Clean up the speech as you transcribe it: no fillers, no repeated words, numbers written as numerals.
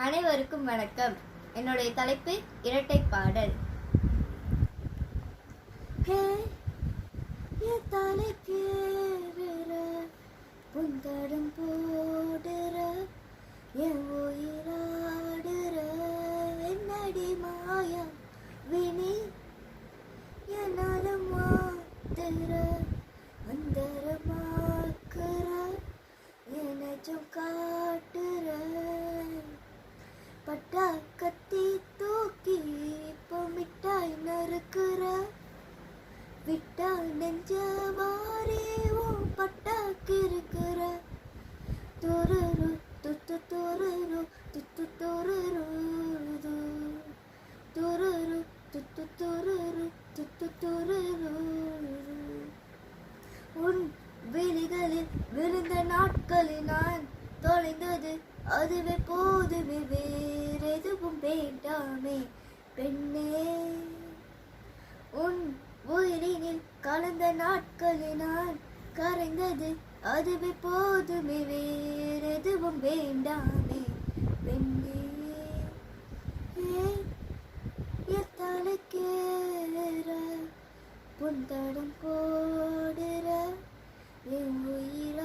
அனைவருக்கும் வணக்கம். என்னுடைய தலைப்பு இரட்டை பாடல். புந்தடம் போடுற என் உயிராடுற என்னடி மாயா வினி என்னால மாத்துற அந்தரமாக்குற எனச்சும் காட்டுற பட்டா கத்தி தூக்கி இப்போ மிட்டாய் நறுக்குற விட்டா நெஞ்ச வாரேவோ பட்டாக்கு இருக்கிற துருரு துத்து துருரு துத்து துருரு துருரு துத்து துருரு துத்து துருரு. உன் விழிகளில் விழுந்த நாட்களில் நான் தொலைந்தது அதுவே போதுமே, வேறெதுவும் வேண்டாமே பெண்ணே. உன் உயிரினில் கலந்த நாட்களில் நான் கரைந்தது அதுவே போதுமே, வேறெதுவும் வேண்டாமே பெண்ணே. எத்தலைக்கேற புந்தடம் போடுற என் உயிர